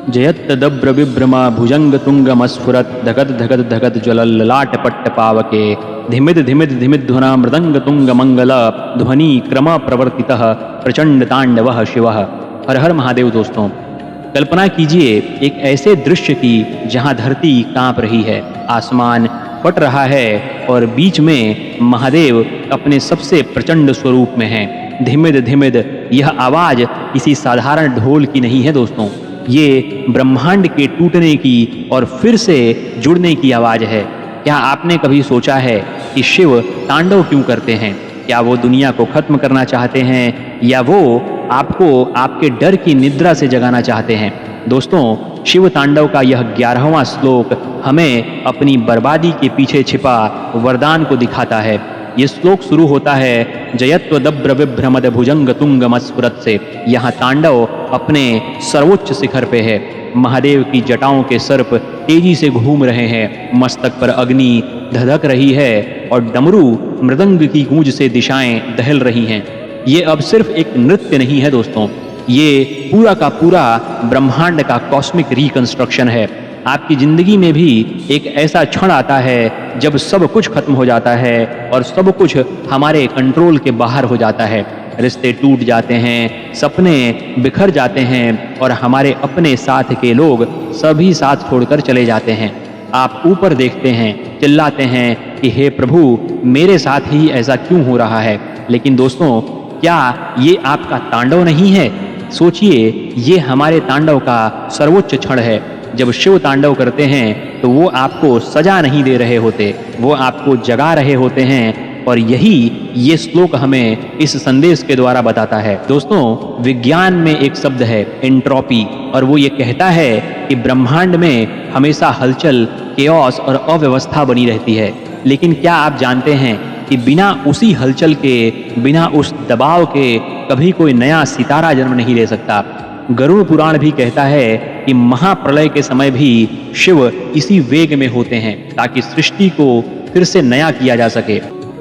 जयत्तदब्र विभ्रमा भुजंग तुंगमस्फुरत् धगत धगत धगत ज्वलल्ललाट पट्ट पावके धिमिद धिमिद धिमिध्वना मृदंग तुंग मंगल ध्वनि क्रम प्रवर्तितः प्रचंड तांडवः शिवः। हर हर महादेव। दोस्तों, कल्पना कीजिए एक ऐसे दृश्य की जहां धरती कांप रही है, आसमान फट रहा है और बीच में महादेव अपने सबसे प्रचंड स्वरूप में हैं। धिमिद धिमिद यह आवाज किसी साधारण ढोल की नहीं है दोस्तों, ये ब्रह्मांड के टूटने की और फिर से जुड़ने की आवाज है। क्या आपने कभी सोचा है कि शिव तांडव क्यों करते हैं? क्या वो दुनिया को खत्म करना चाहते हैं या वो आपको आपके डर की निद्रा से जगाना चाहते हैं? दोस्तों, शिव तांडव का यह 11वां श्लोक हमें अपनी बर्बादी के पीछे छिपा वरदान को दिखाता है। ये श्लोक शुरू होता है जयत्वदब्र विभ्रमद भुजंग तुंगमस्फुरत् से। यहाँ तांडव अपने सर्वोच्च शिखर पे है। महादेव की जटाओं के सर्प तेजी से घूम रहे हैं, मस्तक पर अग्नि धधक रही है और डमरू मृदंग की गूंज से दिशाएं दहल रही हैं। ये अब सिर्फ एक नृत्य नहीं है दोस्तों, ये पूरा का पूरा ब्रह्मांड का कॉस्मिक रिकंस्ट्रक्शन है। आपकी जिंदगी में भी एक ऐसा क्षण आता है जब सब कुछ खत्म हो जाता है और सब कुछ हमारे कंट्रोल के बाहर हो जाता है। रिश्ते टूट जाते हैं, सपने बिखर जाते हैं और हमारे अपने साथ के लोग सभी साथ छोड़कर चले जाते हैं। आप ऊपर देखते हैं, चिल्लाते हैं कि हे प्रभु, मेरे साथ ही ऐसा क्यों हो रहा है? लेकिन दोस्तों, क्या ये आपका तांडव नहीं है? सोचिए, ये हमारे तांडव का सर्वोच्च क्षण है। जब शिव तांडव करते हैं तो वो आपको सजा नहीं दे रहे होते, वो आपको जगा रहे होते हैं। और यही ये श्लोक हमें इस संदेश के द्वारा बताता है। दोस्तों, विज्ञान में एक शब्द है एंट्रोपी, और वो ये कहता है कि ब्रह्मांड में हमेशा हलचल, केओस और अव्यवस्था बनी रहती है। लेकिन क्या आप जानते हैं कि बिना उसी हलचल के, बिना उस दबाव के कभी कोई नया सितारा जन्म नहीं ले सकता? गरुड़ पुराण भी कहता है कि महाप्रलय के समय भी शिव इसी वेग में होते हैं ताकि सृष्टि को फिर से नया किया जा सके।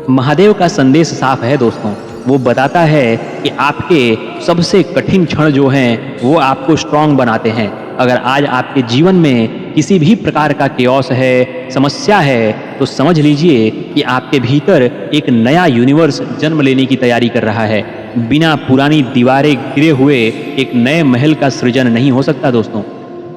महादेव का संदेश साफ है दोस्तों, वो बताता है कि आपके सबसे कठिन क्षण जो हैं वो आपको स्ट्रांग बनाते हैं। अगर आज आपके जीवन में किसी भी प्रकार का केओस है, समस्या है, तो समझ लीजिए कि आपके भीतर एक नया यूनिवर्स जन्म लेने की तैयारी कर रहा है। बिना पुरानी दीवारें गिरे हुए एक नए महल का सृजन नहीं हो सकता दोस्तों।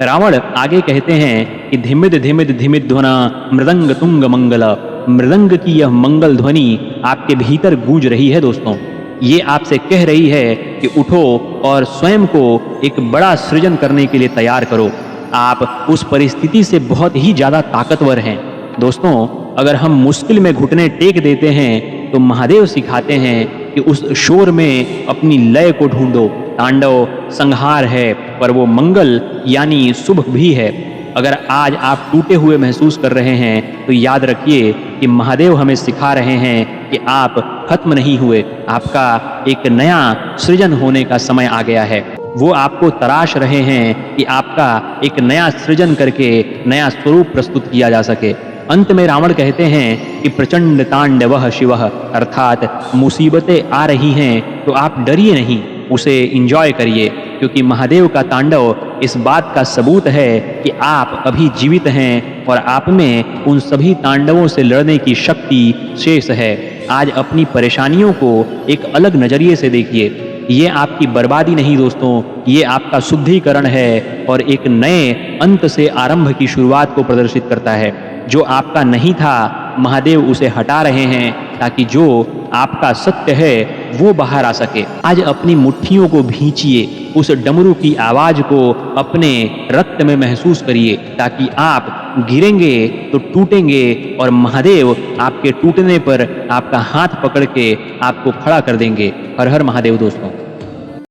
रावण आगे कहते हैं कि धिमिद धिमिद धिमिद ध्वना मृदंग तुंग मंगल। मृदंग की यह मंगल ध्वनि आपके भीतर गूंज रही है दोस्तों। ये आपसे कह रही है कि उठो और स्वयं को एक बड़ा सृजन करने के लिए तैयार करो। आप उस परिस्थिति से बहुत ही ज़्यादा ताकतवर हैं। दोस्तों, अगर हम मुश्किल में घुटने टेक देते हैं तो महादेव सिखाते हैं कि उस शोर में अपनी लय को ढूंढो। तांडव संहार है, पर वो मंगल यानी शुभ भी है। अगर आज आप टूटे हुए महसूस कर रहे हैं तो याद रखिए कि महादेव हमें सिखा रहे हैं कि आप खत्म नहीं हुए, आपका एक नया सृजन होने का समय आ गया है। वो आपको तराश रहे हैं कि आपका एक नया सृजन करके नया स्वरूप प्रस्तुत किया जा सके। अंत में रावण कहते हैं कि प्रचंड तांडवः शिवः, अर्थात मुसीबतें आ रही हैं तो आप डरिए नहीं, उसे एंजॉय करिए, क्योंकि महादेव का तांडव इस बात का सबूत है कि आप अभी जीवित हैं और आप में उन सभी तांडवों से लड़ने की शक्ति शेष है। आज अपनी परेशानियों को एक अलग नजरिए से देखिए। ये आपकी बर्बादी नहीं दोस्तों, ये आपका शुद्धिकरण है और एक नए अंत से आरंभ की शुरुआत को प्रदर्शित करता है। जो आपका नहीं था, महादेव उसे हटा रहे हैं ताकि जो आपका सत्य है वो बाहर आ सके। आज अपनी मुट्ठियों को भींचिए, उस डमरू की आवाज को अपने रक्त में महसूस करिए, ताकि आप गिरेंगे तो टूटेंगे और महादेव आपके टूटने पर आपका हाथ पकड़ के आपको खड़ा कर देंगे। हर हर महादेव दोस्तों।